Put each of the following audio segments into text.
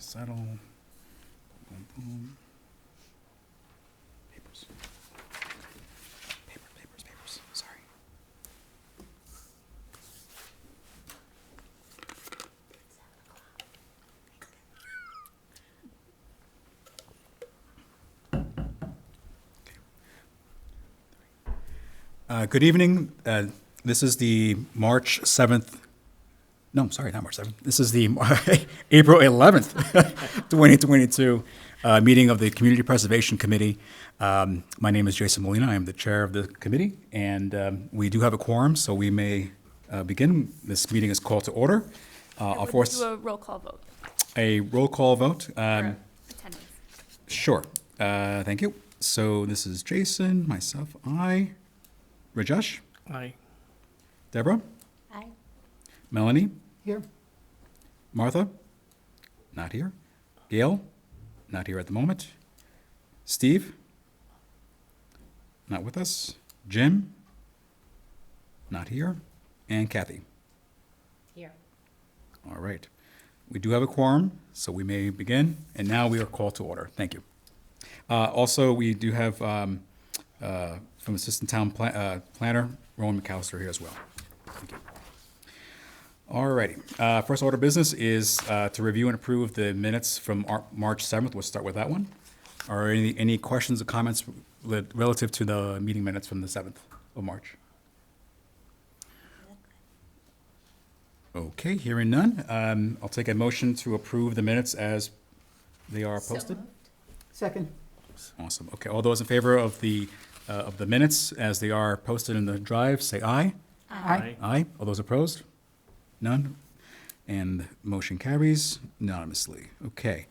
settle. Boom, boom. Papers. Papers. Sorry. Good evening. This is the March 7th. No, sorry, not March 7th. This is the April 11th, 2022 meeting of the Community Preservation Committee. My name is Jason Molina. I am the chair of the committee, and we do have a quorum, so we may begin. This meeting is called to order. I'll force do a roll call vote a roll call vote. for attendance. Sure. Thank you. So this is Jason, myself, I, Rajesh, Aye. Deborah, Aye. Melanie, Here. Martha, not here. Gail, not here at the moment. Steve, not with us. Jim, not here. And Kathy. Here. All right. We do have a quorum, so we may begin. And now we are called to order. Thank you. Also, we do have from Assistant Town Planner, Rowan McAllister here as well. Thank you. All righty. First order of business is to review and approve the minutes from March 7th. We'll start with that one. Are any questions or comments relative to the meeting minutes from the 7th of March? Okay, hearing none, I'll take a motion to approve the minutes as they are posted. Second. Awesome. Okay, all those in favor of the minutes as they are posted in the drive, say aye. Aye. Aye. All those opposed? None. And motion carries unanimously. Okay.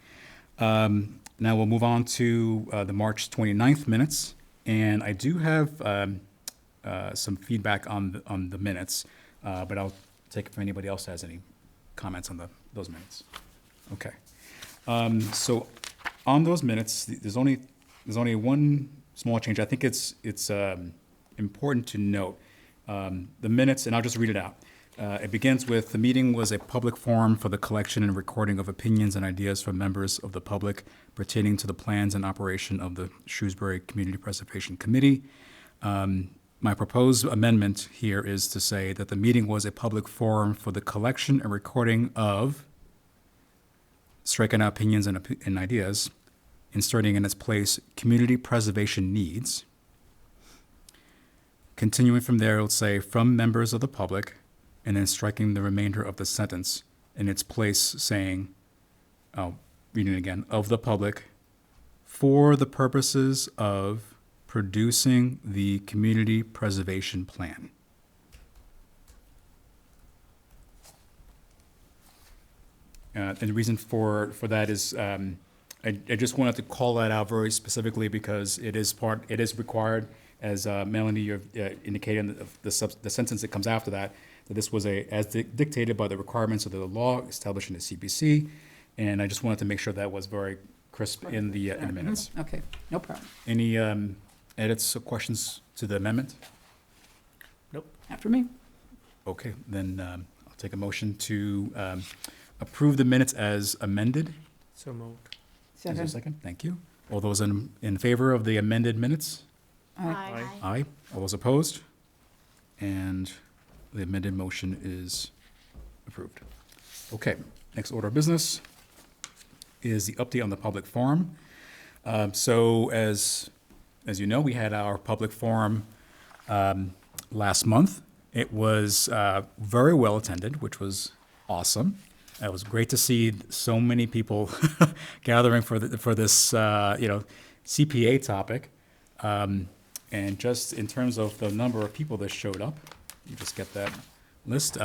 Now we'll move on to the March 29th minutes. And I do have some feedback on the minutes, but I'll take if anybody else has any comments on those minutes. Okay. So on those minutes, there's only one small change. I think it's important to note the minutes, and I'll just read it out. It begins with, the meeting was a public forum for the collection and recording of opinions and ideas from members of the public pertaining to the plans and operation of the Shrewsbury Community Preservation Committee. My proposed amendment here is to say that the meeting was a public forum for the collection and recording of, striking out opinions and ideas, inserting in its place community preservation needs. Continuing from there, it'll say from members of the public, and then striking the remainder of the sentence in its place, saying, reading it again, of the public, for the purposes of producing the community preservation plan. And the reason for that is I just wanted to call that out very specifically because it is required, as Melanie you indicated in the sentence that comes after that this was as dictated by the requirements of the law establishing the CPC, and I just wanted to make sure that was very crisp in the minutes. Okay, no problem. Any edits or questions to the amendment? Nope. After me. Okay, then I'll take a motion to approve the minutes as amended. So moved. Is there a Second. second? Thank you. All those in favor of the amended minutes? Aye. Aye. All those opposed? And the amended motion is approved. Okay, next order of business is the update on the public forum. So as you know, we had our public forum last month. It was very well attended, which was awesome. It was great to see so many people gathering for this CPA topic. And just in terms of the number of people that showed up, you just get that list.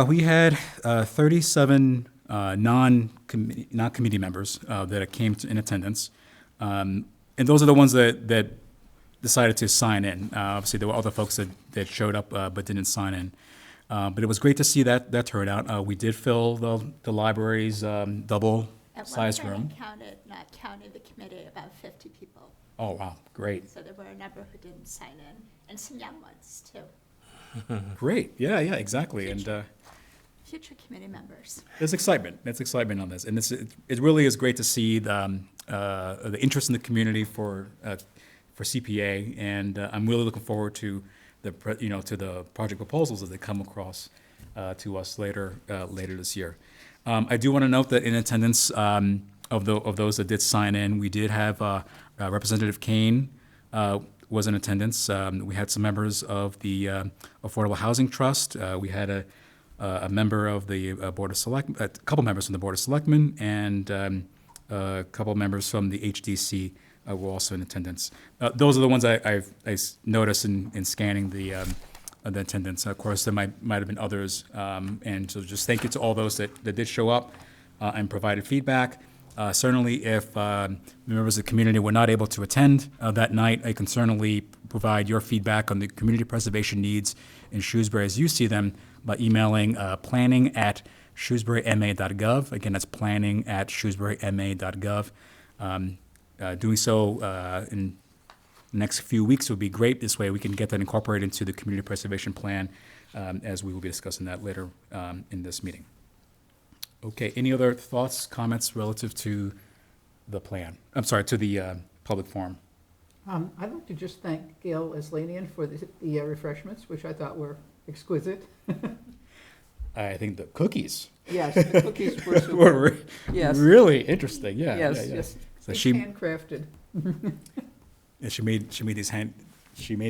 We had 37 non-committee members that came in attendance. And those are the ones that decided to sign in. Obviously, there were other folks that showed up but didn't sign in. But it was great to see that turnout. We did fill the library's double-sized room. At one point I counted, not counting the committee, about 50 people. Oh, wow, great. So there were a number who didn't sign in, and some young ones, too. Great, yeah, exactly. And Future committee members. There's excitement. There's excitement on this, and it really is great to see the interest in the community for CPA, and I'm really looking forward to to the project proposals as they come across to us later this year. I do want to note that in attendance of those that did sign in, we did have Representative Kane was in attendance. We had some members of the Affordable Housing Trust. We had a member of the Board of a couple members from the Board of Selectmen, and a couple members from the HDC were also in attendance. Those are the ones I noticed in scanning the attendance. Of course, there might have been others, and so just thank you to all those that did show up and provided feedback. Certainly, if members of the community were not able to attend that night, I can certainly provide your feedback on the community preservation needs in Shrewsbury as you see them by emailing planning@shrewsburyma.gov. Again, that's planning@shrewsburyma.gov. Doing so in the next few weeks would be great. This way we can get that incorporated into the community preservation plan as we will be discussing that later in this meeting. Okay, any other thoughts, comments relative to the plan? I'm sorry, to the public forum. I'd like to just thank Gail Aslanian for the refreshments, which I thought were exquisite. I think the cookies Yes, the cookies were super. were Yes. really interesting. Yeah, Yes, yeah, yeah. yes. So It's she handcrafted. she made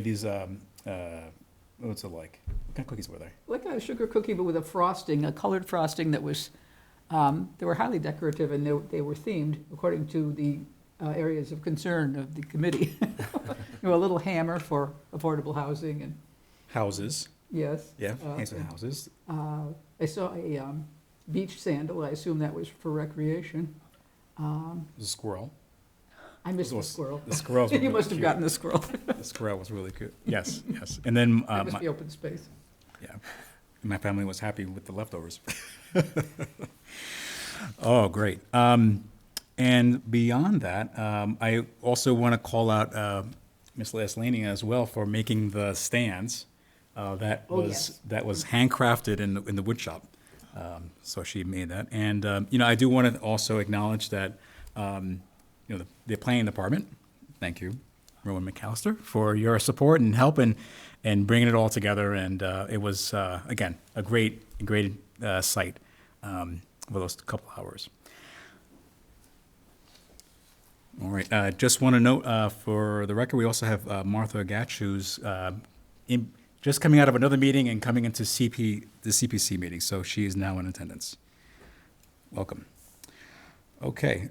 these what's it like? What kind of cookies were they? Like a sugar cookie, but with a frosting, a colored frosting that was, they were highly decorative, and they were themed according to the areas of concern of the committee. You know, a little hammer for affordable housing, and Houses. yes. Yeah, hands and houses. I saw a beach sandal. I assume that was for recreation. There's a squirrel. I missed the Those- squirrel. The squirrels were You really must have cute. gotten the squirrel. The squirrel was really good. Yes, yes. And then That must be open space. yeah, my family was happy with the leftovers. Oh, great. And beyond that, I also want to call out Ms. Leslanie as well for making the stands. That Oh, was yes. that was handcrafted in the wood shop. So she made that, and I do want to also acknowledge that the planning department. Thank you, Rowan McAllister, for your support and help and bringing it all together. And it was again a great site for those couple hours. All right. Just want to note for the record, we also have Martha Gatch, who's just coming out of another meeting and coming into the CPC meeting, so she is now in attendance. Welcome. Okay.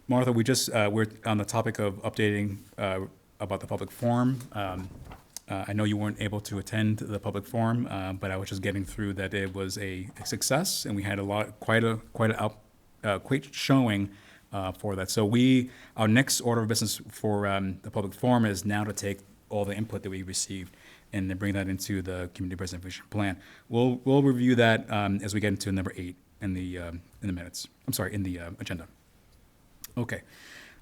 Martha, we're on the topic of updating about the public forum. I know you weren't able to attend the public forum, but I was just getting through that it was a success, and we had quite a showing for that. So our next order of business for the public forum is now to take all the input that we received and then bring that into the community preservation plan. We'll review that as we get into number 8 in the minutes. I'm sorry, in the agenda. Okay.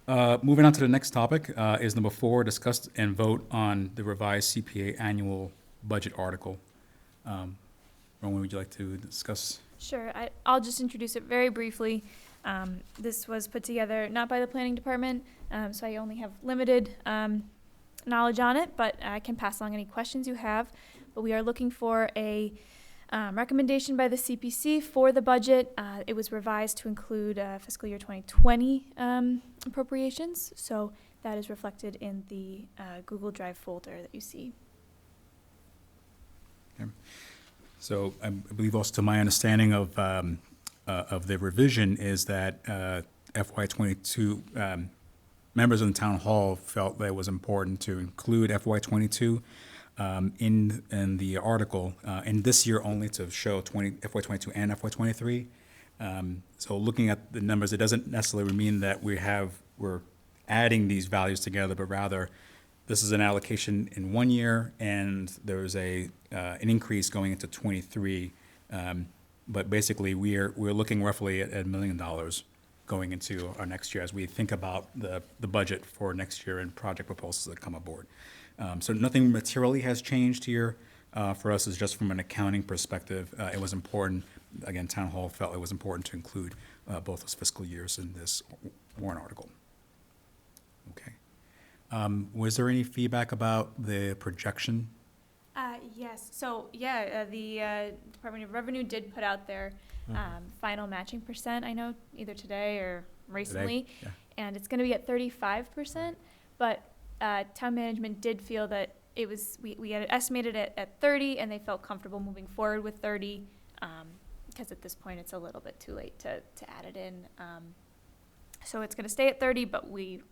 Moving on to the next topic is number 4, discuss and vote on the revised CPA annual budget article. Rowan, would you like to discuss? Sure, I'll just introduce it very briefly. This was put together not by the planning department, so I only have limited knowledge on it, but I can pass along any questions you have. But we are looking for a recommendation by the CPC for the budget. It was revised to include fiscal year 2020 appropriations, so that is reflected in the Google Drive folder that you see. Okay. So I believe also, to my understanding of the revision, is that FY22 members of the town hall felt that it was important to include FY22 in the article, and this year only to show FY22 and FY23. So looking at the numbers, it doesn't necessarily mean that we're adding these values together, but rather this is an allocation in 1 year, and there's an increase going into 23. But basically, we're looking roughly at $1 million going into our next year as we think about the budget for next year and project proposals that come aboard. So nothing materially has changed here. for us is just from an accounting perspective, it was important, again, Town Hall felt it was important to include both those fiscal years in this warrant article. Okay. Was there any feedback about the projection? Yes, so, the Department of Revenue did put out their final matching percent, I know, either today or recently. Yeah. And it's gonna be at 35%, but town management did feel that it was, we had estimated it at 30, and they felt comfortable moving forward with 30, because at this point, it's a little bit too late to add it in. So it's gonna stay at 30, but we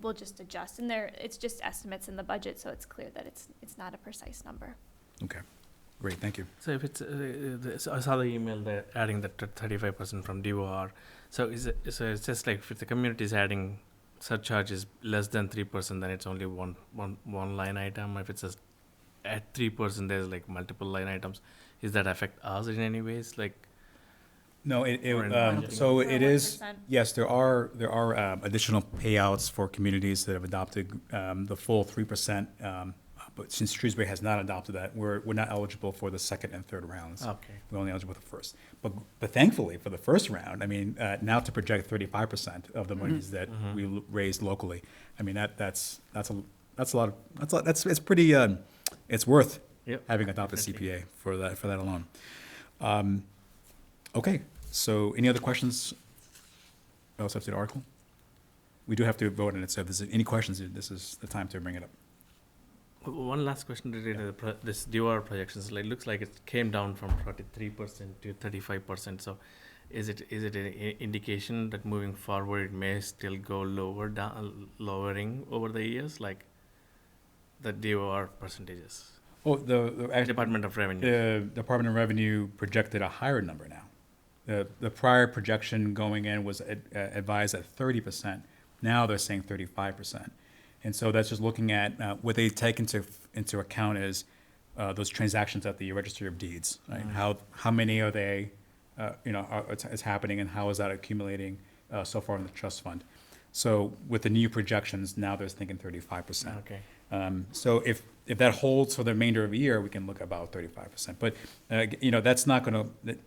will just adjust, and it's just estimates in the budget, so it's clear that it's not a precise number. Okay, great, thank you. So if it's, so I saw the email that adding that 35% from DOR. So so it's just like if the community is adding surcharges less than 3%, then it's only one line item. If it's at 3%, there's like multiple line items. Does that affect us in any ways? Like, No, Or in the budgeting. so For it is, 1%. yes, there are additional payouts for communities that have adopted the full 3%. But since Shrewsbury has not adopted that, we're not eligible for the second and third rounds. okay. We're only eligible for the first. But thankfully, for the first round, I mean, now to project 35% of the monies that we raised locally, I mean, that's a lot of, it's pretty, it's worth Yep. having adopted Definitely. CPA for that alone. Okay, so any other questions relative to the article? We do have to vote on it, so if there's any questions, this is the time to bring it up. One last question related to this DOR projections. Like, looks like it came down from 43% to 35%. So, is it an indication that moving forward it may still go lowering over the years, like the DOR percentages? Oh, the Department of Revenue. The Department of Revenue projected a higher number now. The prior projection going in was advised at 30%. Now they're saying 35%. And so that's just looking at what they take into account is those transactions at the Registry of Deeds, right? How many are they, is happening, and how is that accumulating so far in the trust fund? So with the new projections, now they're thinking 35%. Okay. So if that holds for the remainder of the year, we can look at about 35%. But that's not going to.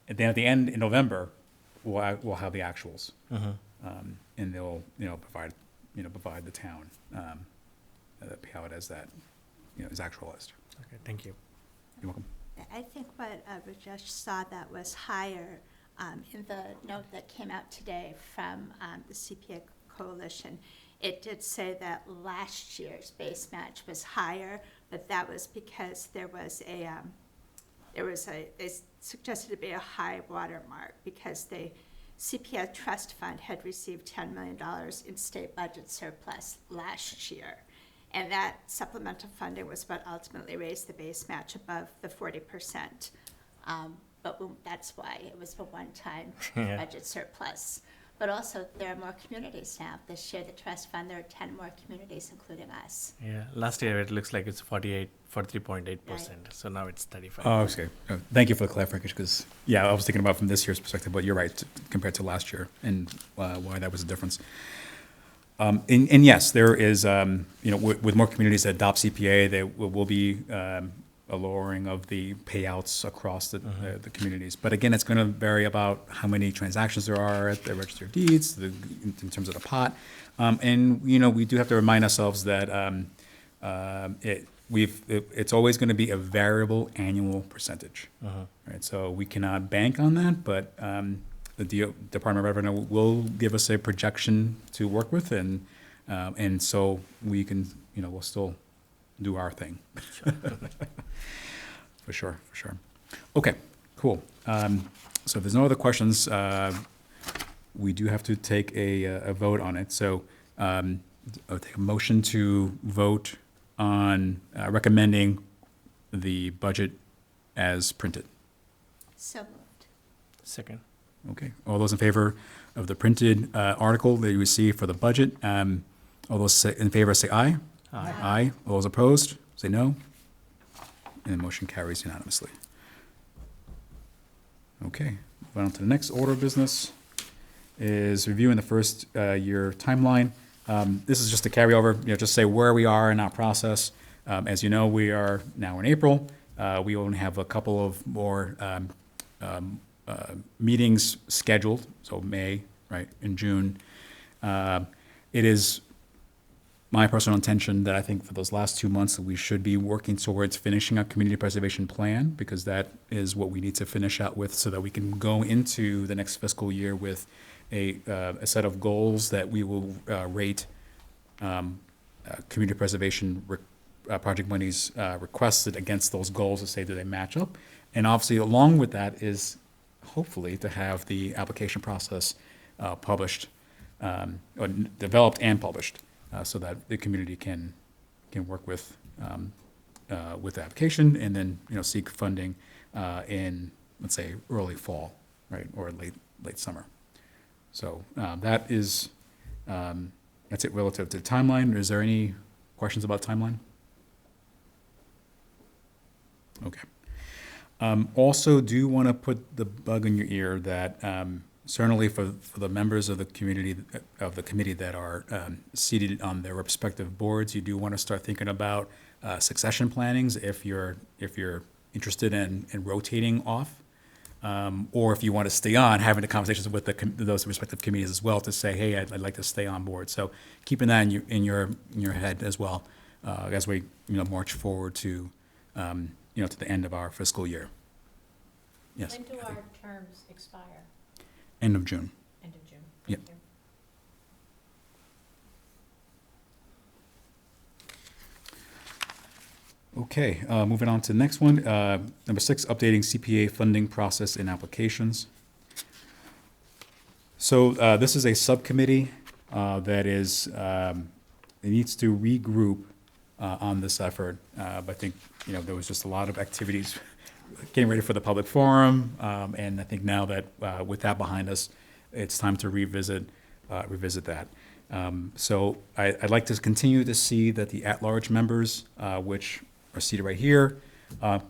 At the end in November, we'll have the actuals, and they'll provide the town how it as that is actualized. Okay. Thank you. You're welcome. I think what Rajesh saw that was higher in the note that came out today from the CPA Coalition. It did say that last year's base match was higher, but that was because there was it suggested to be a high watermark because the CPA Trust Fund had received $10 million in state budget surplus last year. And that supplemental funding was what ultimately raised the base match above the 40%. That's why it was a one-time Yeah. budget surplus. But also, there are more communities now. This year, the trust fund, there are 10 more communities, including us. Yeah. Last year it looks like it's 43.8%. So now it's 35. Oh, okay. Thank you for the clarification, because, I was thinking about from this year's perspective, but you're right, compared to last year, and why that was a difference. And yes, there is, with more communities that adopt CPA, there will be a lowering of the payouts across the communities. But again, it's going to vary about how many transactions there are at the Register of Deeds, in terms of the pot. And, we do have to remind ourselves that it's always going to be a variable annual percentage. Right? So we cannot bank on that, but the Department of Revenue will give us a projection to work with, and so we can, we'll still do our thing. For sure. Okay, cool. So if there's no other questions, we do have to take a vote on it. So I'll take a motion to vote on recommending the budget as printed. So moved. Second. Okay, all those in favor of the printed article that you received for the budget, all those in favor say aye. Aye. Aye. All those opposed, say no. And the motion carries unanimously. Okay, moving on to the next order of business is reviewing the first year timeline. This is just a carryover, just say where we are in our process. As you know, we are now in April, We only have a couple of more meetings scheduled, so May, right, in June. It is my personal intention that I think for those last 2 months that we should be working towards finishing our community preservation plan, because that is what we need to finish out with so that we can go into the next fiscal year with a set of goals that we will rate community preservation project monies requested against those goals to say, do they match up? And obviously, along with that is hopefully to have the application process published, or developed and published, so that the community can work with the application and then, seek funding in, let's say, early fall, right, or late summer. So that is, that's it relative to the timeline. Is there any questions about timeline? Okay. Also, do want to put the bug in your ear that certainly for the members of the community, of the committee that are seated on their respective boards, you do want to start thinking about succession plannings if you're interested in rotating off, or if you want to stay on, having the conversations with those respective committees as well to say, hey, I'd like to stay on board. So keeping that in your head as well as we march forward to to the end of our fiscal year. Yes. When do our terms expire? End of June. End of June? Yep. Thank you. Okay, moving on to the next one. Number 6, updating CPA funding process and applications. So this is a subcommittee that is, it needs to regroup on this effort. But I think, there was just a lot of activities getting ready for the public forum. And I think now that with that behind us, it's time to revisit that. So I'd like to continue to see that the at-large members, which are seated right here,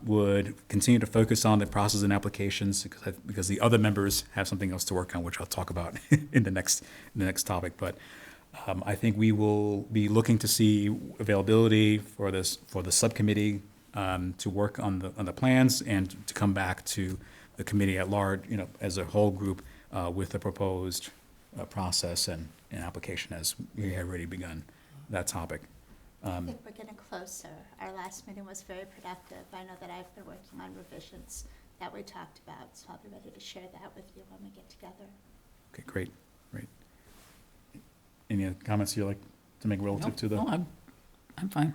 would continue to focus on the process and applications because the other members have something else to work on, which I'll talk about in the next topic. But I think we will be looking to see availability for the subcommittee to work on the plans and to come back to the committee at large, as a whole group with the proposed process and application as we have already begun that topic. I think we're getting closer. Our last meeting was very productive. I know that I've been working on revisions that we talked about, so I'll be ready to share that with you when we get together. Okay, great. Any other comments you'd like to make relative to the? No, I'm fine.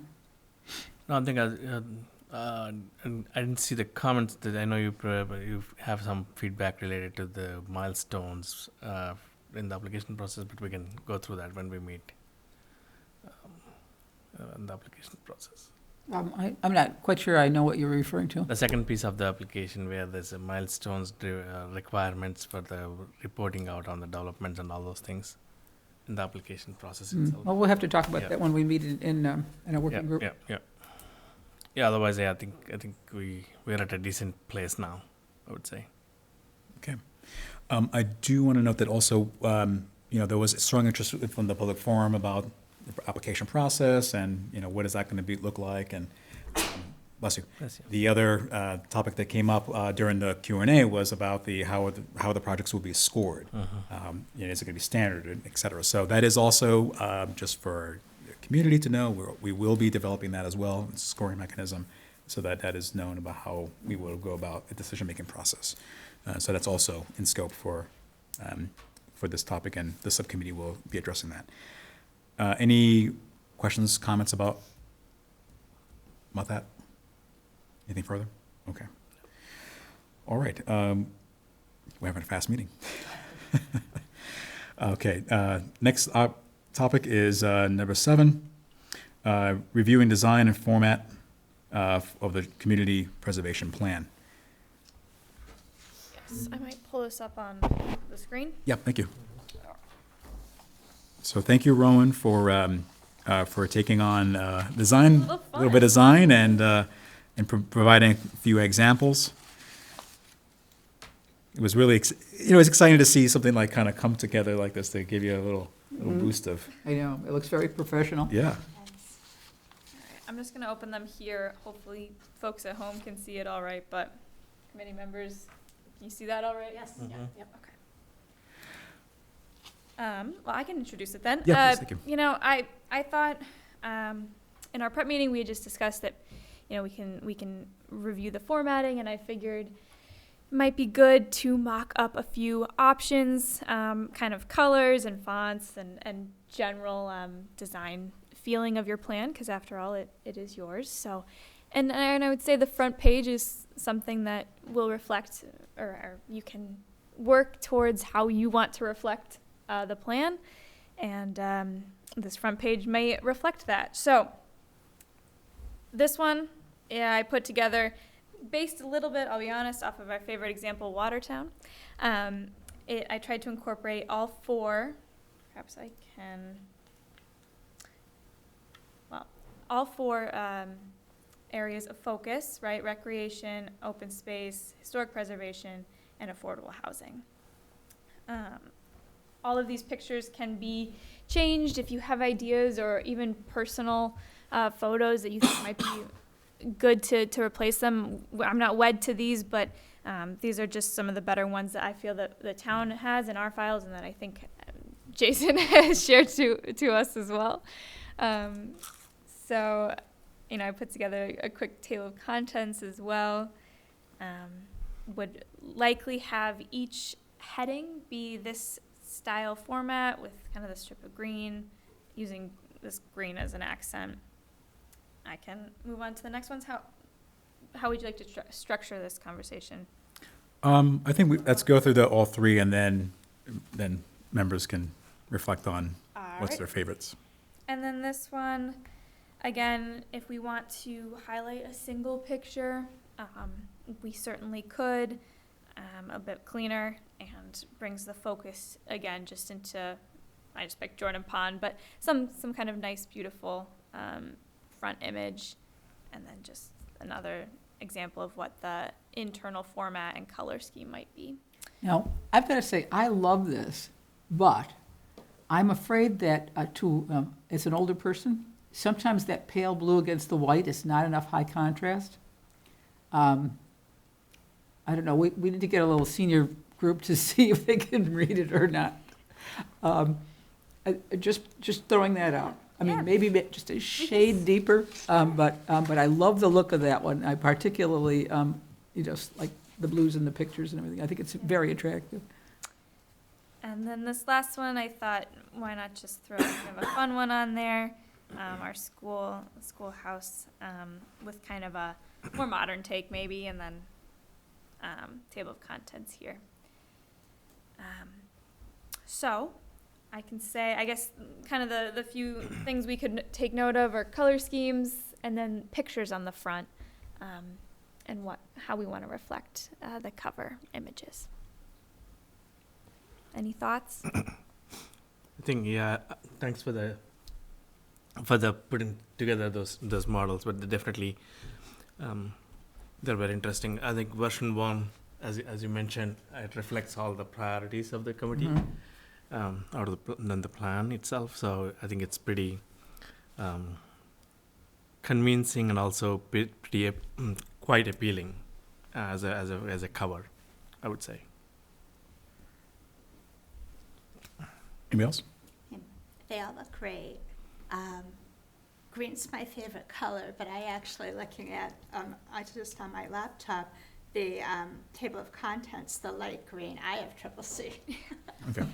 No, I think I didn't see the comments that I know you have some feedback related to the milestones in the application process, but we can go through that when we meet in the application process. I'm not quite sure I know what you're referring to. The second piece of the application where there's a milestones requirements for the reporting out on the developments and all those things in the application process itself. Well, we'll have to talk about Yeah. that when we meet in a working group. Yeah. Otherwise, I think we're at a decent place now, I would say. Okay. I do want to note that also, there was a strong interest from the public forum about the application process and, what is that going to look like? And, bless you. Bless you. The other topic that came up during the Q&A was about how the projects will be scored. Is it going to be standard, et cetera? So that is also just for the community to know. We will be developing that as well, scoring mechanism, so that is known about how we will go about the decision-making process. So that's also in scope for this topic, and the subcommittee will be addressing that. Any questions, comments about that? Anything further? Okay. All right. We're having a fast meeting. Okay. Next topic is number 7, reviewing design and format of the community preservation plan. Yes, I might pull this up on the screen. Yep, thank you. So thank you, Rowan, for taking on design, a little bit of design, and providing a few examples. It was really, it was exciting to see something like kind of come together like this to give you a little boost of. I know, it looks very professional. Yeah. I'm just gonna open them here. Hopefully folks at home can see it all right, but committee members, can you see that all right? Yes, Mhm. yeah, yep. Okay. Well, I can introduce it then. Yeah, please, thank you. You know, I thought, in our prep meeting, we had just discussed that, you know, we can review the formatting, and I figured it might be good to mock up a few options, kind of colors and fonts and general, design feeling of your plan, because after all, it is yours. So, and I would say the front page is something that will reflect, or you can work towards how you want to reflect the plan, and this front page may reflect that. So this one, yeah, I put together based a little bit, I'll be honest, off of our favorite example, Watertown. I tried to incorporate all four, perhaps I can, well, all four areas of focus, right? Recreation, open space, historic preservation, and affordable housing. All of these pictures can be changed if you have ideas or even personal photos that you think might be good to replace them. I'm not wed to these, but these are just some of the better ones that I feel that the town has in our files, and that I think Jason has shared to us as well. So, you know, I put together a quick table of contents as well. Would likely have each heading be this style format with kind of the strip of green, using this green as an accent. I can move on to the next ones. How would you like to structure this conversation? I think let's go through all three, and then members can reflect on what's their favorites. And then this one, again, if we want to highlight a single picture, we certainly could. A bit cleaner and brings the focus again just into, I just picked Jordan Pond, but some kind of nice, beautiful front image, and then just another example of what the internal format and color scheme might be. Now, I've got to say, I love this, but I'm afraid that as an older person, sometimes that pale blue against the white is not enough high contrast. I don't know, we need to get a little senior group to see if they can read it or not. Just throwing that out. I mean, Yeah. maybe just a shade deeper, but I love the look of that one. I particularly, like the blues in the pictures and everything. I think it's very attractive. And then this last one, I thought, why not just throw kind of a fun one on there? Our schoolhouse, with kind of a more modern take maybe, and then table of contents here. So I can say, I guess, kind of the few things we could take note of are color schemes, and then pictures on the front, and how we want to reflect the cover images. Any thoughts? I think, yeah, thanks for the putting together those models, but definitely they're very interesting. I think version 1, as you mentioned, it reflects all the priorities of the committee. Out of the plan itself. So I think it's pretty convincing and also pretty quite appealing as a cover, I would say. Anybody else? They all look great. Green's my favorite color, but I actually, looking at, I just on my laptop, the table of contents, the light green, I have triple C. Okay.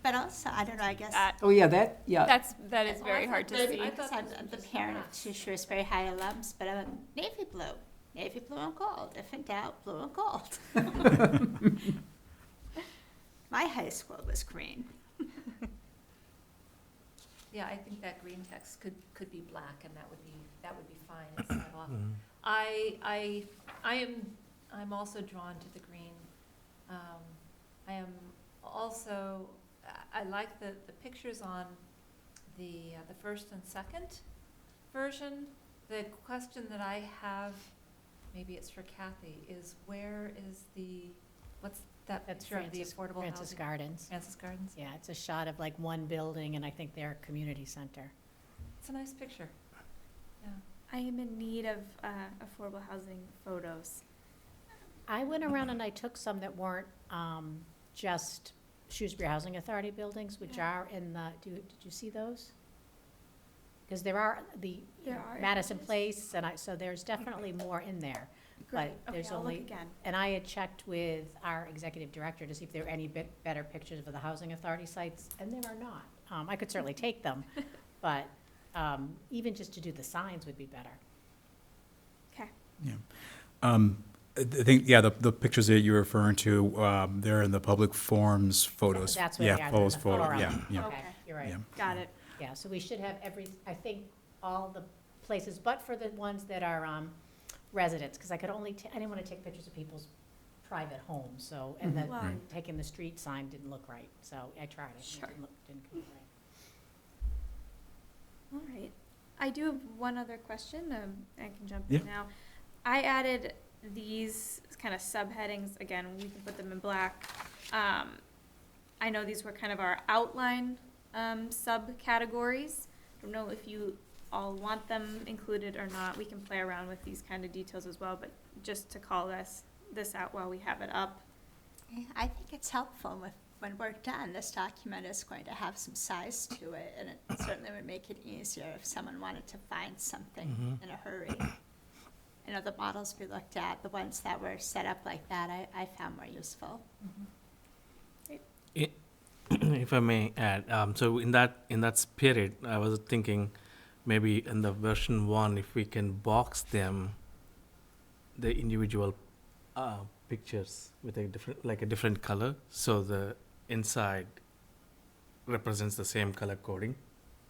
But also, I don't know, I guess. Oh, yeah, That is very hard to see. Because I'm the parent of two Shrewsbury very high alums, but I'm navy blue and gold. If in doubt, blue and gold. My high school was green. Yeah, I think that green text could be black, and that would be fine. It's not off. I'm also drawn to the green. I am also, I like the pictures on the first and second version. The question that I have, maybe it's for Kathy, is what's that That's picture of the affordable Francis housing? Gardens. Francis Gardens? Yeah, it's a shot of like one building, and I think they're a community center. It's a nice picture. I am in need of affordable housing photos. I went around and I took some that weren't just Shrewsbury Housing Authority buildings, which Yeah. are in the, did you see those? Because there are the There are Madison images. Place, and so there's definitely more in there. Great. But Okay, there's I'll only, look again. and I had checked with our executive director to see if there were any better pictures of the Housing Authority sites, and there are not. I could certainly take them, but even just to do the signs would be better. Okay. I think, yeah, the pictures that you're referring to, they're in the public forums photos. That's where Yeah, they are, photos, they're in the photo, forum. yeah, yeah. Okay, you're right. Yeah. Got it. Yeah, so we should have I think, all the places, but for the ones that are residents, because I could only, I didn't want to take pictures of people's private homes, so, and then Wow. Right. taking the street sign didn't look right, so I tried it. and it Sure. didn't come right. All right. I do have one other question. I can jump Yeah. in now. I added these kind of subheadings. Again, we can put them in black. I know these were kind of our outline subcategories. I don't know if you all want them included or not. We can play around with these kind of details as well, but just to call this out while we have it up. I think it's helpful when we're done, this document is going to have some size to it, and it certainly would make it easier if someone wanted to find something in a hurry. You know, the models we looked at, the ones that were set up like that, I found more useful. If I may add, so in that spirit, I was thinking maybe in the version 1, if we can box them, the individual pictures with a different color, so the inside represents the same color coding,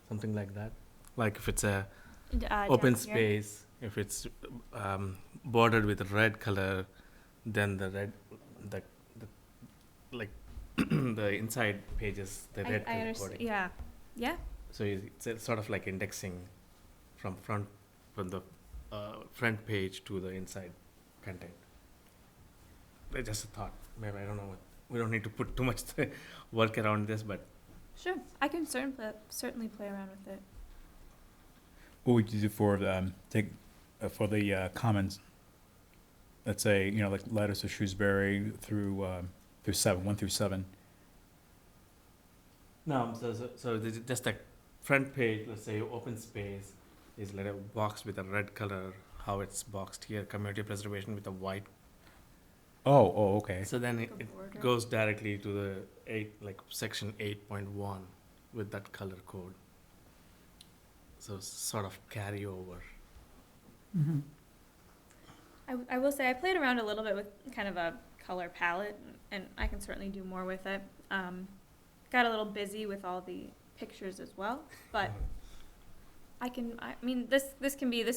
something like that. Like if it's a open Down here. space, if it's bordered with red color, then the red, the like the inside pages, the red I color understand. coding. Yeah. Yeah. So it's sort of like indexing from the front page to the inside content. Just a thought. Maybe I don't know. We don't need to put too much work around this, but Sure. I can certainly play around with it. What would you do for for the comments? Let's say, like letters to Shrewsbury through 1 through 7. no. So there's just a front page. Let's say open space is like a box with a red color. How it's boxed here, community preservation with a white. Oh, okay. So then The it border. goes directly to the section 8.1 with that color code. So sort of carry over. Mhm. I will say I played around a little bit with kind of a color palette, and I can certainly do more with it. Got a little busy with all the pictures as well, but I mean, this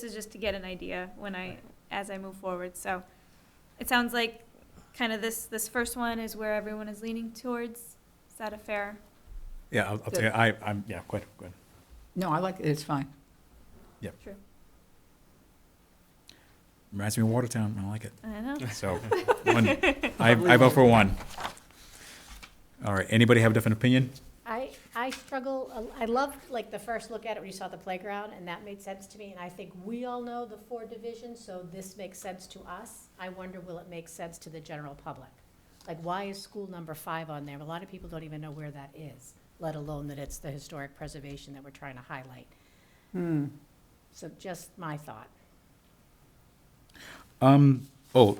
is just to get an idea as I move forward. So it sounds like kind of this first one is where everyone is leaning towards. Is that a fair? Yeah, I'll tell you, I'm, yeah, go ahead. No, I like it, it's fine. True. Reminds me of Watertown, I like it. I know. So, I vote for 1. All right, anybody have a different opinion? I struggle, I loved like the first look at it when you saw the playground, and that made sense to me, and I think we all know the 4 divisions, so this makes sense to us. I wonder, will it make sense to the general public? Like, why is school number 5 on there? A lot of people don't even know where that is, let alone that it's the historic preservation that we're trying to highlight. So just my thought.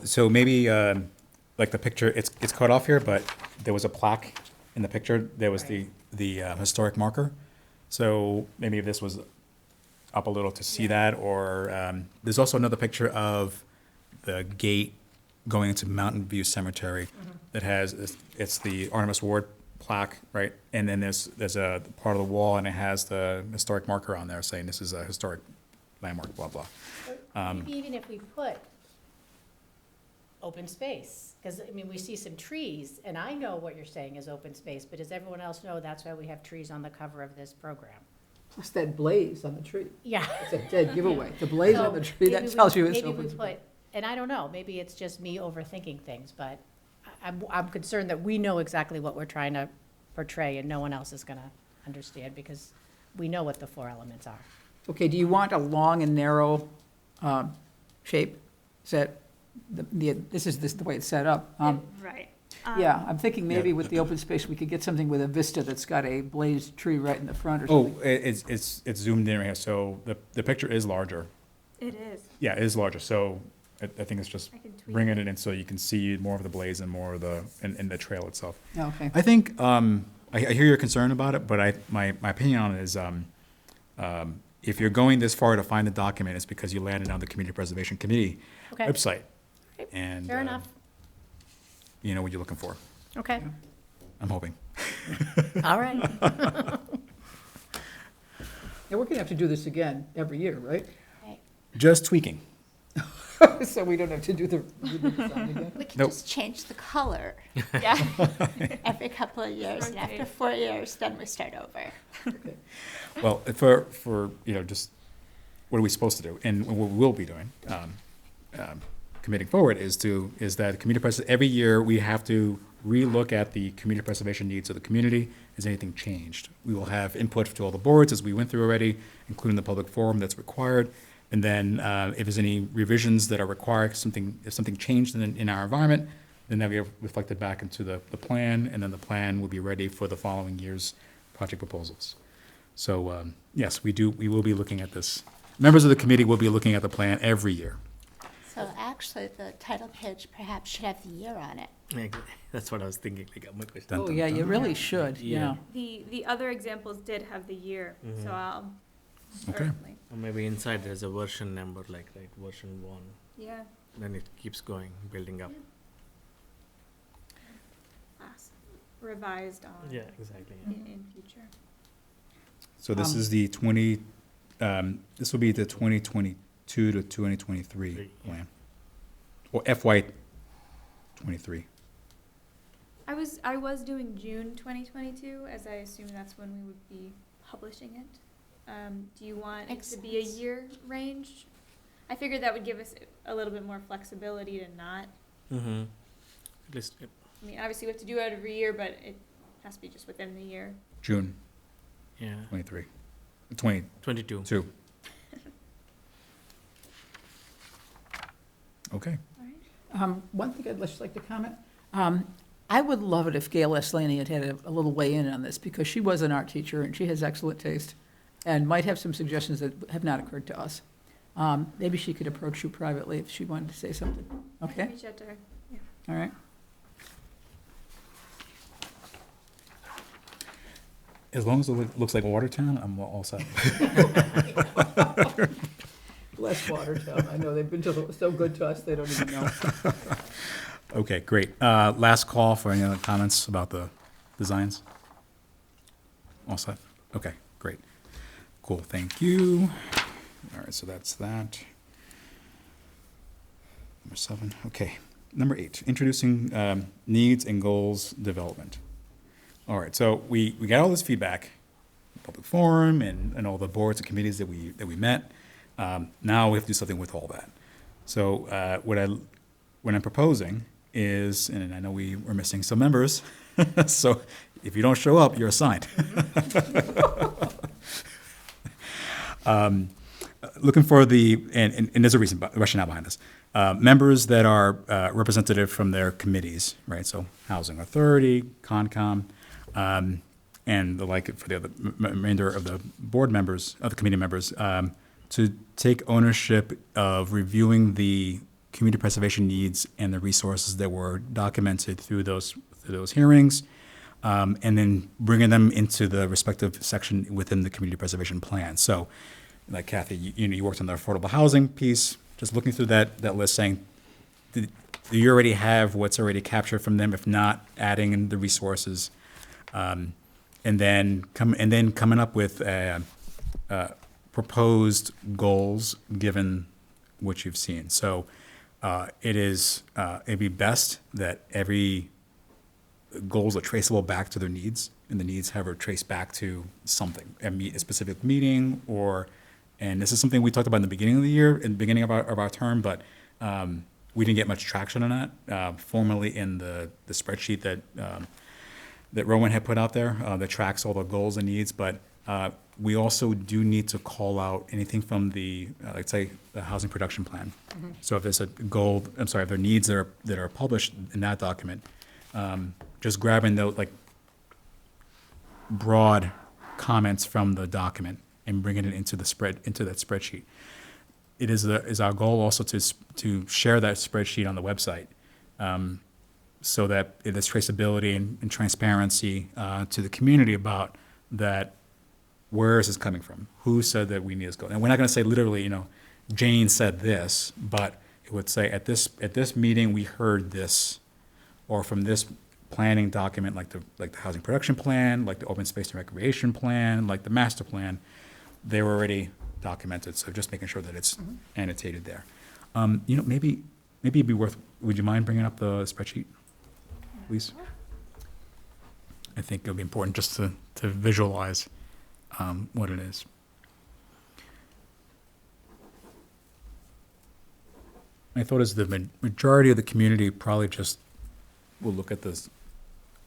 So maybe, like the picture, it's cut off here, but there was a plaque in the picture. There was Right. the historic marker. So maybe if this was up a little to see that, or, there's also another picture of the gate going into Mountain View Cemetery that has, it's the Artemis Ward plaque, right? And then there's a part of the wall, and it has the historic marker on there saying this is a historic landmark, blah, blah. Maybe even if we put open space, because, I mean, we see some trees, and I know what you're saying is open space, but does everyone else know that's why we have trees on the cover of this program? Plus that blaze on the tree. Yeah. It's a dead giveaway. The blaze on the tree, that tells you it's open Maybe we space. put, and I don't know, maybe it's just me overthinking things, but I'm concerned that we know exactly what we're trying to portray, and no one else is gonna understand, because we know what the 4 elements are. Okay, do you want a long and narrow shape? Is that, this is the way it's set up? Right. Yeah, I'm thinking maybe Yeah. with the open space, we could get something with a vista that's got a blazed tree right in the front or Oh, something. it's zoomed in right here, so the picture is larger. It is. Yeah, it is larger, so I think it's just I can tweak bringing it in so you can see more of the blaze and more of the, and the trail itself. Okay. I think, I hear your concern about it, but my opinion on it is, if you're going this far to find the document, it's because you landed on the Community Preservation Committee Okay, website. And, fair enough. you know what you're looking for, Okay, I'm hoping. all right. Yeah, we're gonna have to do this again every year, right? Just tweaking. So we don't have to do the design again? We can Nope. just change the color Yeah. every couple of years, and after Rotate. 4 years, then we start over. Okay. Well, for, just, what are we supposed to do? And what we'll be doing, committing forward is that every year we have to relook at the community preservation needs of the community. Has anything changed? We will have input to all the boards, as we went through already, including the public forum that's required. And then, if there's any revisions that are required, if something changed in our environment, then that we have reflected back into the plan, and then the plan will be ready for the following year's project proposals. So, yes, we will be looking at this. Members of the committee will be looking at the plan every year. So actually, the title page perhaps should have the year on it. That's what I was thinking, like, my question. Dun, Oh, dun, yeah, you dun. really should, Yeah. yeah. The other examples did have the year, so I'll Okay. certainly, Or maybe inside there's a version number, like, right, version 1, yeah. then it keeps going, building up. Revised on Exactly. in future. So this Um, is this will be the 2022 to 2023 Yeah. plan, or FY '23. I was doing June 2022, as I assume that's when we would be publishing it. Do you want it Makes to be a sense. year range? I figured that would give us a little bit more flexibility to not, Mm-hmm. At least, I mean, obviously we have to do it every year, but it has to be just within the year. June yeah, 23, 22. 22. Okay. All right. One thing I'd just like to comment, I would love it if Gail Laney had a little weigh in on this, because she was an art teacher and she has excellent taste and might have some suggestions that have not occurred to us. Maybe she could approach you privately if she wanted to say something. Okay, Reach out to her. all right. As long as it looks like Watertown, I'm all set. Bless Watertown, I know, they've been so good to us, they don't even know. Okay, great. Last call for any other comments about the designs? All set? Okay, great. Cool, thank you. All right, so that's that. Number 7, okay. Number 8, introducing needs and goals development. All right, so we got all this feedback, public forum and all the boards and committees that we met. Now we have to do something with all that. So what I'm proposing is, and I know we were missing some members, so if you don't show up, you're assigned. Looking for and there's a rationale behind this. Members that are representative from their committees, right? So Housing Authority, Concom, and the like for the other remainder of the board members, of the committee members, to take ownership of reviewing the community preservation needs and the resources that were documented through those hearings, and then bringing them into the respective section within the community preservation plan. So, like Kathy, you worked on the affordable housing piece, just looking through that list, saying, do you already have what's already captured from them? If not, adding in the resources, and then coming up with proposed goals given what you've seen. So it'd be best that every goals are traceable back to their needs, and the needs have are traced back to something, a specific meeting, and this is something we talked about in the beginning of the year, in the beginning of our term, but we didn't get much traction on that formally in the spreadsheet that Rowan had put out there that tracks all the goals and needs. But We also do need to call out anything from the, like say, the housing production plan. So if there's a goal, if there are needs that are published in that document, just grabbing those, like, broad comments from the document and bringing it into that spreadsheet. It is our goal also to share that spreadsheet on the website, so that there's traceability and transparency to the community about that. Where is this coming from? Who said that we need this goal? And we're not going to say literally, Jane said this, but it would say at this meeting we heard this, or from this planning document, like the housing production plan, like the open space and recreation plan, like the master plan, they were already documented. So just making sure that it's annotated there. Maybe it'd be worth. Would you mind bringing up the spreadsheet, please? I think it would be important just to visualize what it is. My thought is the majority of the community probably just will look at this,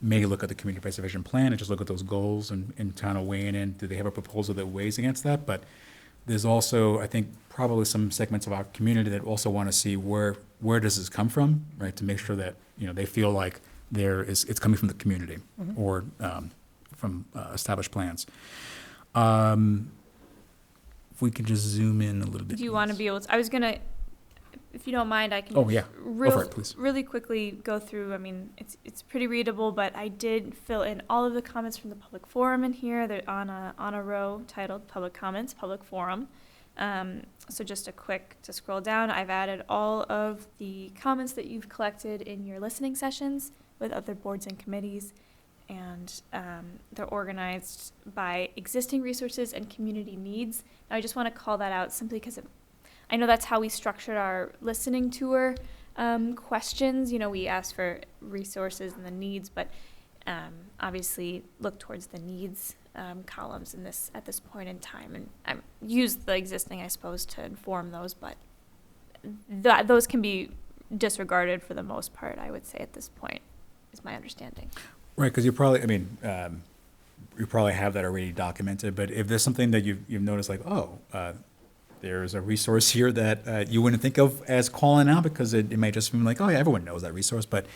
may look at the community preservation plan and just look at those goals and kind of weighing in, do they have a proposal that weighs against that? But there's also, I think, probably some segments of our community that also want to see where does this come from, right? To make sure that, they feel like it's coming from the community or from established plans. If we could just zoom in a little bit. Do you want to be able to, I was going to, if you don't mind, I can Oh, yeah. Go for it, please. really quickly go through. I mean, it's pretty readable, but I did fill in all of the comments from the public forum in here. They're on a row titled Public Comments, Public Forum. So just to scroll down, I've added all of the comments that you've collected in your listening sessions with other boards and committees. And they're organized by existing resources and community needs. Now, I just want to call that out simply because I know that's how we structured our listening tour questions. We asked for resources and the needs, but obviously look towards the needs columns at this point in time. And I used the existing, I suppose, to inform those, but those can be disregarded for the most part, I would say, at this point, is my understanding. Right, because you probably have that already documented, but if there's something that you've noticed, like, there's a resource here that you wouldn't think of as calling out because it may just seem like, oh yeah, everyone knows that resource, but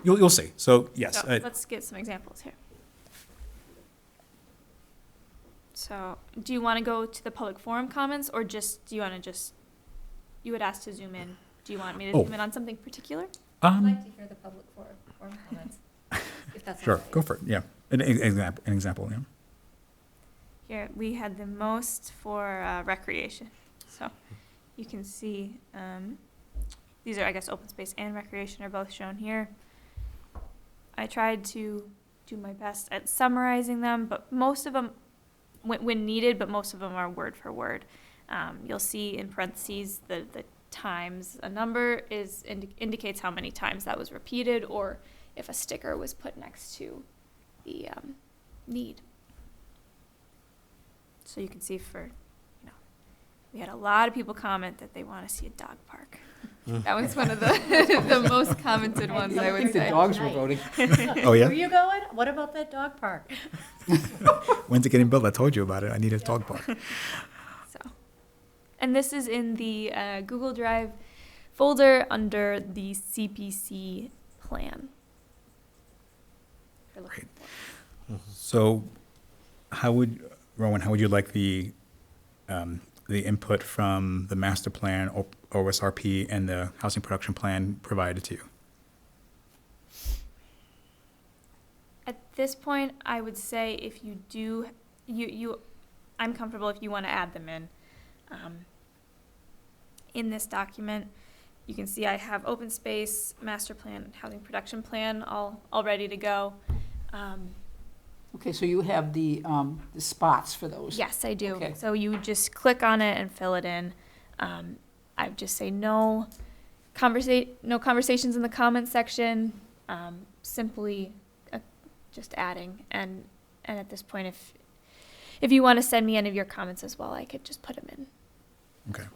you'll see. So yes. So let's get some examples here. So do you want to go to the public forum comments, or do you want to you would ask to zoom in. Do you want me to zoom in on something particular? I'd like to hear the public forum comments, if that's Sure, all right. go for it, yeah. An example, yeah. Here, we had the most for recreation. So you can see these are, I guess, open space and recreation are both shown here. I tried to do my best at summarizing them, but most of them, when needed, but most of them are word for word. You'll see in parentheses the times. A number indicates how many times that was repeated, or if a sticker was put next to the need. So you can see we had a lot of people comment that they want to see a dog park. That was one of the most commented ones, I I would think the say. dogs were voting. Oh, yeah? Where you going? What about that dog park? When's it getting built? I told you about it. I need a dog park. So, and this is in the Google Drive folder under the CPC plan. If you're looking for it. So Rowan, how would you like the input from the master plan, OSRP, and the housing production plan provided to you? At this point, I would say if you do, I'm comfortable if you want to add them in. In this document, you can see I have open space, master plan, housing production plan all ready to go. Okay, so you have the spots for those? Yes, I do. Okay. So you just click on it and fill it in. I would just say no conversations in the comments section. Simply just adding. And at this point, if you want to send me any of your comments as well, I could just put them in. Okay.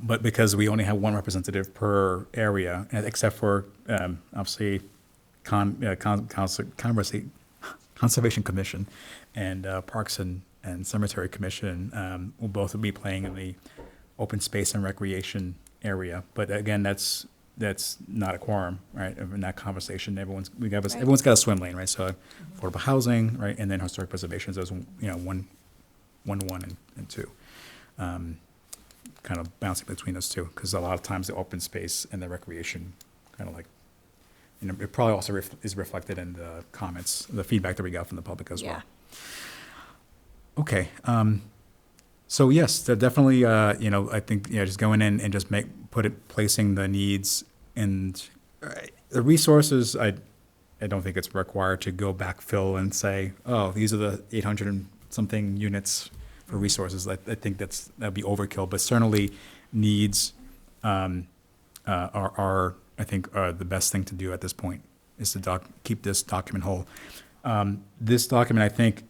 But because we only have one representative per area, except for obviously Conservation Commission and Parks and Cemetery Commission will both be playing in the open space and recreation area. But again, that's not a quorum, right? In that conversation, everyone's got a swim lane, right? So affordable housing, right, and then historic preservation. Those, one, and two. Kind of bouncing between those two, because a lot of times the open space and the recreation kind of like, it probably also is reflected in the comments, the feedback that we got from the public as well. Okay, so yes, they're definitely, I think, just going in and just placing the needs and the resources. I don't think it's required to go backfill and say, oh, these are the 800 and something units for resources. I think that'd be overkill, but certainly needs are I think are the best thing to do at this point, is to keep this document whole. This document, I think,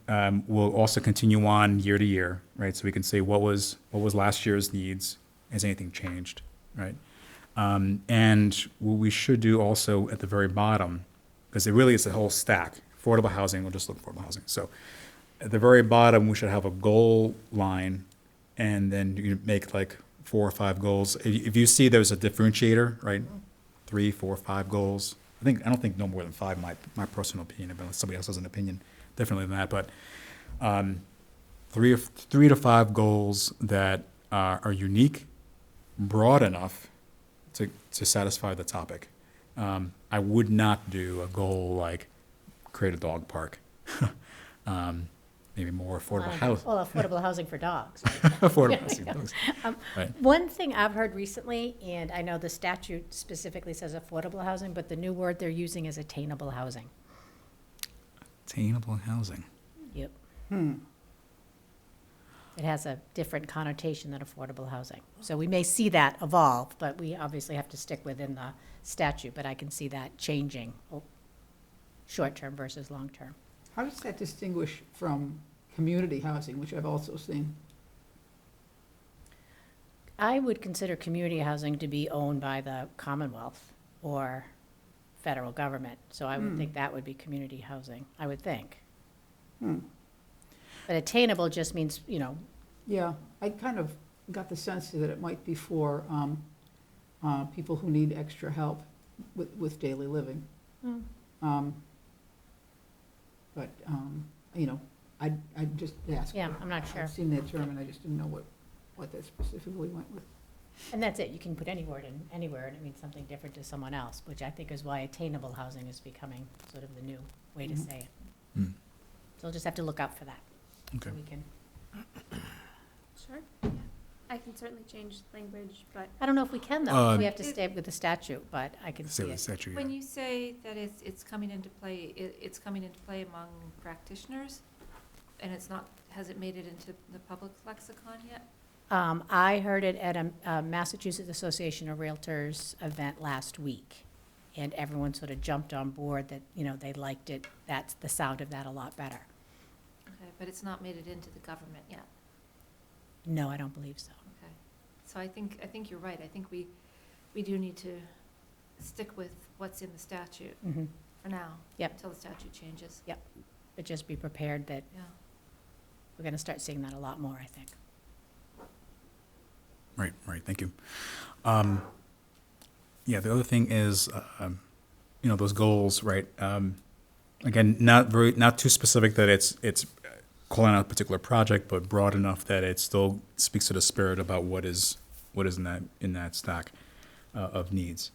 will also continue on year to year, right? So we can say what was last year's needs, has anything changed, right? And what we should do also at the very bottom, because it really is a whole stack. Affordable housing, we'll just look at affordable housing. So at the very bottom, we should have a goal line, and then you make like 4 or 5 goals. If you see there's a differentiator, right? 3, 4, 5 goals. I don't think no more than 5, my personal opinion, unless somebody else has an opinion differently than that. But 3 to 5 goals that are unique, broad enough to satisfy the topic. I would not do a goal like create a dog park. Maybe more affordable housing. Well, affordable housing for dogs. Affordable housing for dogs. Right. One thing I've heard recently, and I know the statute specifically says affordable housing, but the new word they're using is attainable housing. Attainable housing. Yep. It has a different connotation than affordable housing. So we may see that evolve, but we obviously have to stick within the statute, but I can see that changing, short-term versus long-term. How does that distinguish from community housing, which I've also seen? I would consider community housing to be owned by the Commonwealth or federal government, so I would think that would be community housing, I would think. But attainable just means, Yeah, I kind of got the sense that it might be for people who need extra help with daily living. But, I just asked. Yeah, I'm not sure. I've seen that term, and I just didn't know what that specifically went with. And that's it, you can put any word in anywhere, and it means something different to someone else, which I think is why attainable housing is becoming sort of the new way to say it. Mm. So we'll just have to look out for that. Okay. So we can, Sure. Yeah. I can certainly change language, but I don't know if we can, though, we have to stay with the statute, but I can see Say the it. statute, When yeah. you say that it's coming into play, it's coming into play among practitioners, and it's not, has it made it into the public lexicon yet? I heard it at a Massachusetts Association of Realtors event last week, and everyone sort of jumped on board that, they liked it, that's the sound of that a lot better. Okay, but it's not made it into the government yet. No, I don't believe so. Okay, so I think you're right. I think we do need to stick with what's in the statute Mhm. for now. Yep. Until the statute changes. But just be prepared that Yeah. we're gonna start seeing that a lot more, I think. Right, thank you. Yeah, the other thing is, those goals, right? Again, not too specific that it's calling out a particular project, but broad enough that it still speaks to the spirit about what is in that stack of needs.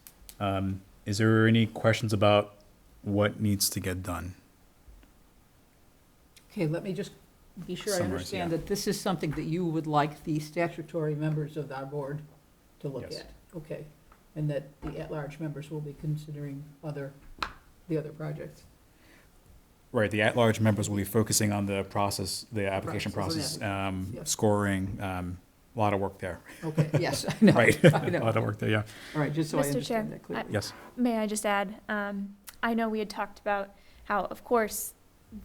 Is there any questions about what needs to get done? Okay, let me just be sure I Summarize, understand yeah. that this is something that you would like the statutory members of our board to look Yes. at. Okay, and that the at-large members will be considering the other projects. Right, the at-large members will be focusing on the process, the application Process, process, yeah. scoring, a lot of work there. Okay, yes, I know. Right, I a know. lot of work there, yeah. All right, just so I Mr. Chair, understand that clearly. Yes, may I just add, I know we had talked about how, of course,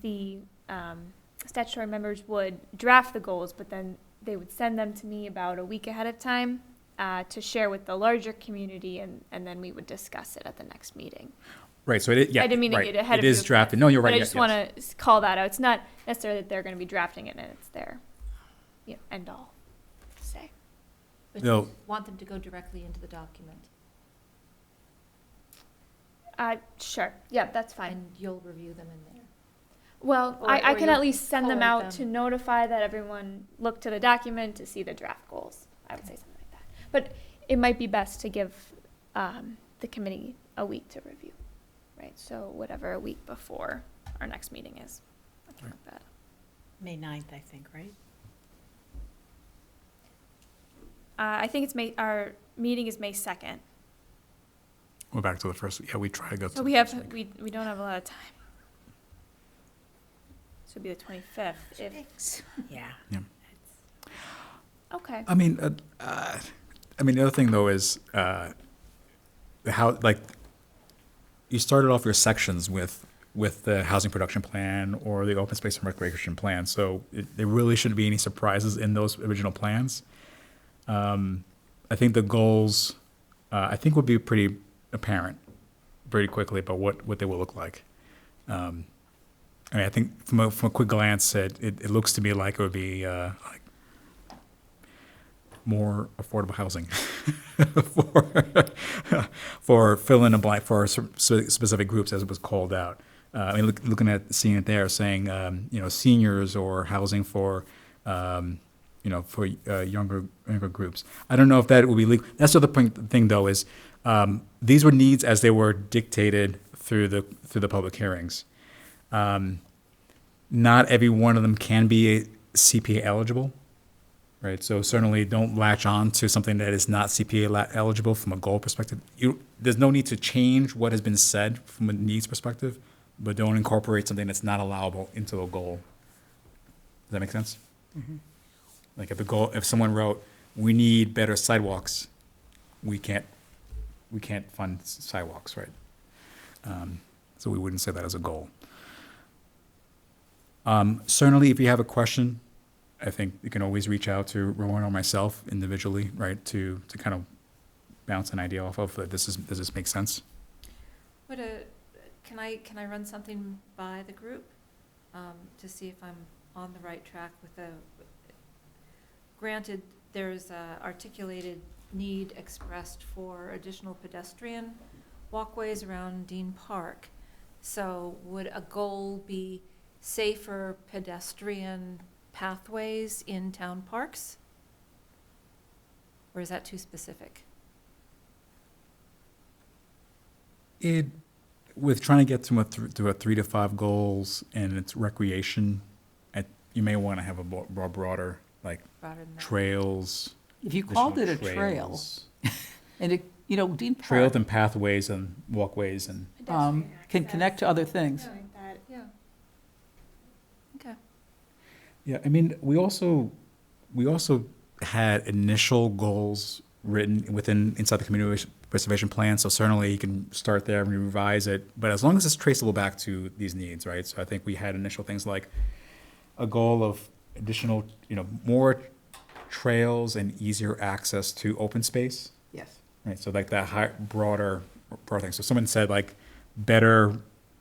the statutory members would draft the goals, but then they would send them to me about a week ahead of time to share with the larger community, and then we would discuss it at the next meeting. Right, so it, yeah, I didn't mean to right. get ahead of It you. is drafted. No, you're right. But I yes, just yes. want to call that out. It's not necessarily that they're going to be drafting it and it's their, end all say. But No. you want them to go directly into the document, Sure. Yeah, that's fine. and you'll review them in there. Well, Or- I or can you'll at least send them collate out to them. notify that everyone looked to the document to see the draft goals. I would say something like that. But it might be best to give the committee a week to review, right? So whatever a week before our next meeting is. Something like that. May 9th, I think, right? I think it's our meeting is May 2nd. We're back to the first, yeah, we try to go to. So we have, we don't have a lot of time. So it'd be the 25th if, Thanks. Yeah. okay. I mean, the other thing though is, how, like, you started off your sections with the housing production plan or the open space and recreation plan, so there really shouldn't be any surprises in those original plans. I think the goals, I think would be pretty apparent pretty quickly about what they will look like. I mean, I think from a quick glance, it looks to me like it would be like more affordable housing for fill in a blank for specific groups as it was called out. I mean, looking at seeing it there, saying seniors or housing for for younger groups. I don't know if that will be legal. That's the other thing though is these were needs as they were dictated through the public hearings. Not every one of them can be CPA eligible, right? So certainly don't latch on to something that is not CPA eligible from a goal perspective. There's no need to change what has been said from a needs perspective, but don't incorporate something that's not allowable into a goal. Does that make sense? Mm-hmm. Like if someone wrote, "We need better sidewalks," we can't fund sidewalks, right? So we wouldn't say that as a goal. Certainly, if you have a question, I think you can always reach out to Rowan or myself individually, right, to kind of bounce an idea off of. Does this make sense? Can I run something by the group to see if I'm on the right track with the? Granted, there's a articulated need expressed for additional pedestrian walkways around Dean Park. So would a goal be safer pedestrian pathways in town parks? Or is that too specific? With trying to get to a 3 to 5 goals and it's recreation, you may want to have a broader, like Rather than that? trails. If you called it a additional trail, trails, and Dean Park trails and pathways and walkways and can connect to other things. Yeah. Okay. yeah. I mean, we also had initial goals written inside the community preservation plan. So certainly you can start there and revise it, but as long as it's traceable back to these needs, right? So I think we had initial things like a goal of additional, more trails and easier access to open space, Yes. right? So like that broader thing. So someone said like better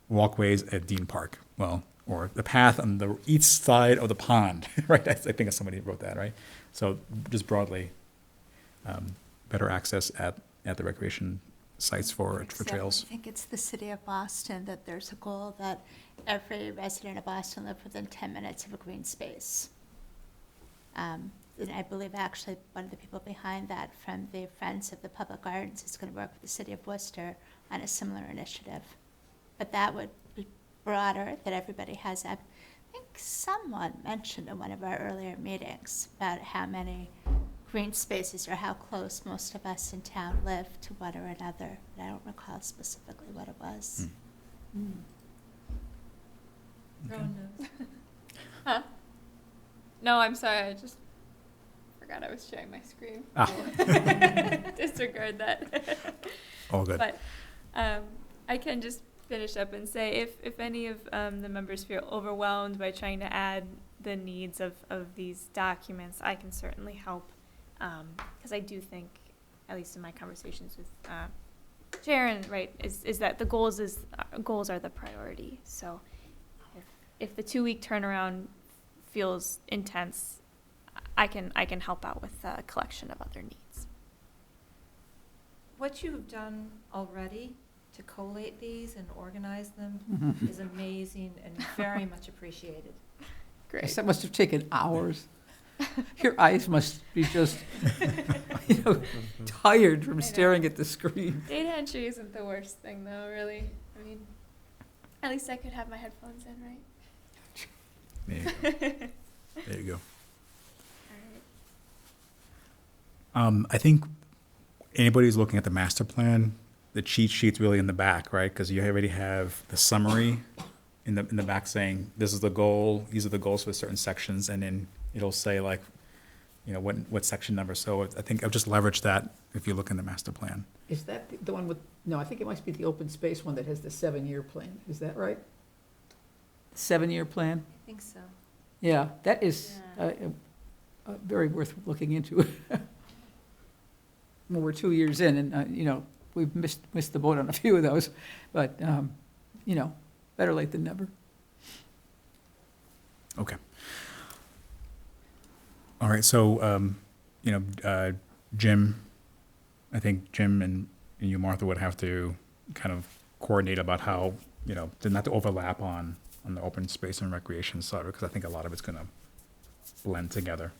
walkways at Dean Park, well, or the path on the east side of the pond, right? I think somebody wrote that, right? So just broadly, better access at the recreation sites for Except trails. I think it's the city of Boston that there's a goal that every resident of Boston live within 10 minutes of a green space. And I believe actually one of the people behind that from the Friends of the Public Gardens is going to work with the city of Worcester on a similar initiative. But that would be broader, that everybody has. I think someone mentioned in one of our earlier meetings about how many green spaces or how close most of us in town live to one or another. But I don't recall specifically what it was. Rowan knows. No, I'm sorry. I just forgot I was sharing my screen. Ah. Disregard that. All good. But I can just finish up and say if any of the members feel overwhelmed by trying to add the needs of these documents, I can certainly help. Because I do think, at least in my conversations with Sharon, right, is that the goals are the priority. So if the 2-week turnaround feels intense, I can help out with the collection of other needs. What you've done already to collate these and organize them Mhm. is amazing and very much appreciated. Yes, that must have taken hours. Your eyes must be just, tired I from know. staring at the screen. Data entry isn't the worst thing, though, really. I mean, at least I could have my headphones in, right? There you go. There you go. All right. I think anybody who's looking at the master plan, the cheat sheet's really in the back, right? Because you already have the summary in the back saying, this is the goal, these are the goals for certain sections, and then it'll say like, what section number. So I think I've just leveraged that if you look in the master plan. Is that the one with, no, I think it must be the open space one that has the 7-year plan. Is that right? 7-year plan? I think so. Yeah, that is Yeah. very worth looking into. Well, we're 2 years in, and, we've missed the boat on a few of those, but, better late than never. Okay. All right, so, Jim, I think Jim and you, Martha, would have to kind of coordinate about how, not to overlap on the open space and recreation side, because I think a lot of it's gonna blend together.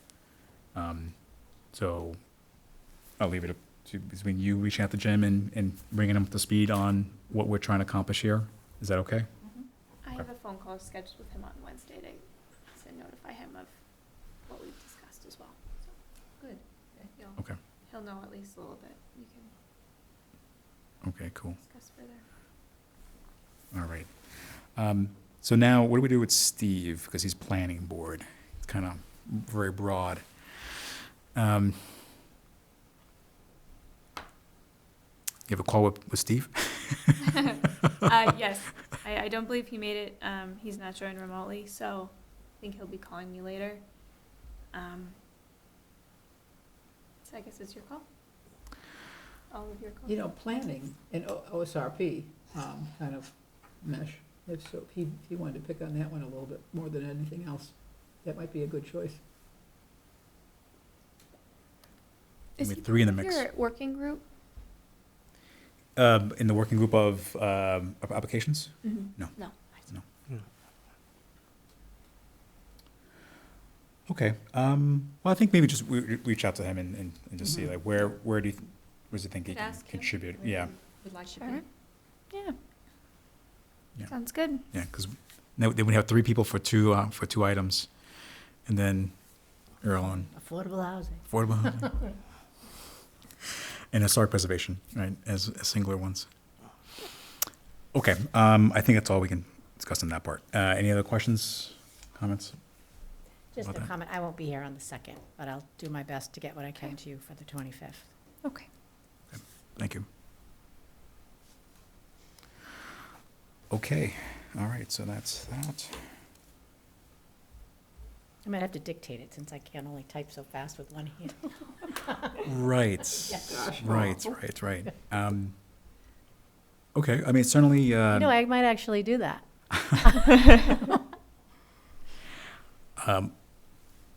So I'll leave it to between you reaching out to Jim and bringing him up to speed on what we're trying to accomplish here. Is that okay? I have a phone call scheduled with him on Wednesday to notify him of what we've discussed as well. So Good. Okay. he'll know at least a little bit. We can Okay, cool. discuss further. All right. So now, what do we do with Steve? Because he's planning board. It's kind of very broad. You have a call with Steve? Yes, I don't believe he made it. He's not joined remotely, so I think he'll be calling me later. So I guess it's your call. All of your calls. Planning and OSRP kind of mesh. If he wanted to pick on that one a little bit more than anything else, that might be a good choice. Is With he 3 in the part of mix. Your working group? In the working group of applications? Mm-hmm. No. No. Okay. Well, I think maybe just reach out to him and just see like where does he think he Could can ask him contribute? where Yeah, he would like to All be. right. Yeah. Yeah. Sounds good. yeah. Because then we have 3 people for two items, and then Earl on Affordable housing. affordable housing. And historic preservation, right, as singular ones. Okay, I think that's all we can discuss on that part. Any other questions, comments? Just About a that. comment, I won't be here on the 2nd, but I'll do my best to get what I can to you for the 25th. Okay. Thank you. Okay, all right, so that's that. I might have to dictate it since I can only type so fast with one hand. Right, Gosh. right. Okay, I mean, certainly, You know, I might actually do that.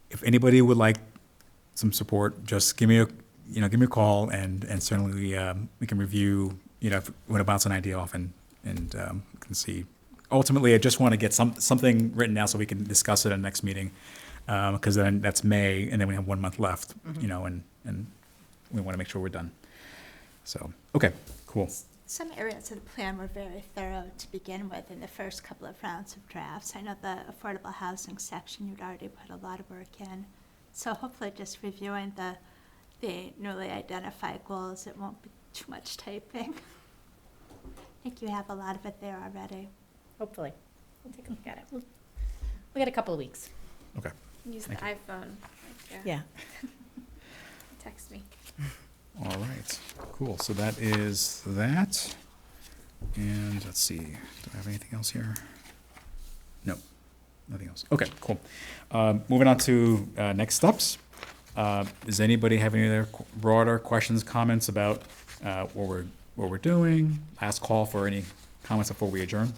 if anybody would like some support, just give me a call, and certainly we can review. If we want to bounce an idea off and can see. Ultimately, I just want to get something written now so we can discuss it at the next meeting, because then that's May, and then we have 1 month left. And we want to make sure we're done. So okay, cool. Some areas of the plan were very thorough to begin with in the first couple of rounds of drafts. I know the affordable housing section, you'd already put a lot of work in. So hopefully just reviewing the newly identified goals, it won't be too much typing. I think you have a lot of it there already. Hopefully. We'll take a look at it. We got a couple of weeks. Okay. Use the Thank iPhone. Yeah. Text me. All right. Cool. So that is that. And let's see. Do I have anything else here? No. Nothing else. Okay. Cool. Moving on to next steps. Does anybody have any other broader questions, comments about what we're what we're doing. Last call for any comments before we adjourn.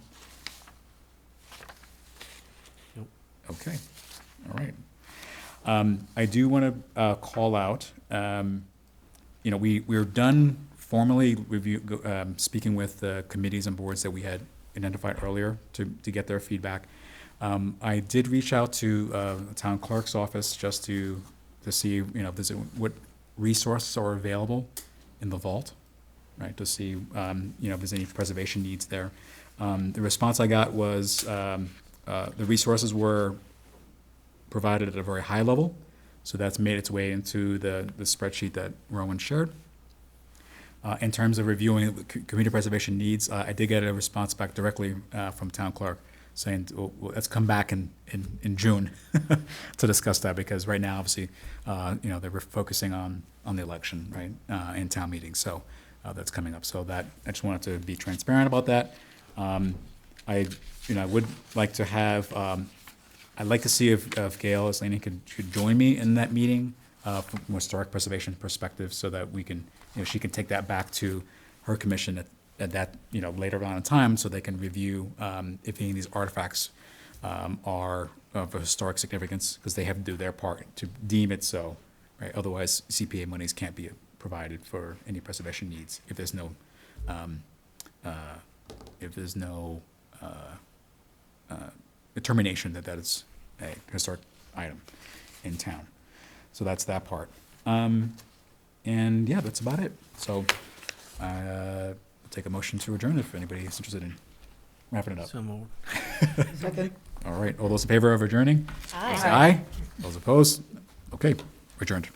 Nope. Okay, all right. I do want to call out, we're done formally speaking with the committees and boards that we had identified earlier to get their feedback. I did reach out to the town clerk's office just to see, what resources are available in the vault, right? To see, if there's any preservation needs there. The response I got was the resources were provided at a very high level, so that's made its way into the spreadsheet that Rowan shared. In terms of reviewing the community preservation needs, I did get a response back directly from town clerk saying, well, let's come back in June to discuss that, because right now, obviously, they were focusing on the election, right, in town meetings, so that's coming up. So that, I just wanted to be transparent about that. I would like to have, I'd like to see if Gail Islany could join me in that meeting from a historic preservation perspective, so that we can, she can take that back to her commission at that, later on in time, so they can review if any of these artifacts are of historic significance, because they have to do their part to deem it so, right? Otherwise, CPA monies can't be provided for any preservation needs if there's no determination that is a historic item in town. So that's that part. And yeah, that's about it. So I'll take a motion to adjourn if anybody is interested in wrapping it up. So moved. Second? All right, all those in favor of adjourning? Aye. Say aye. Those opposed? Okay, adjourned.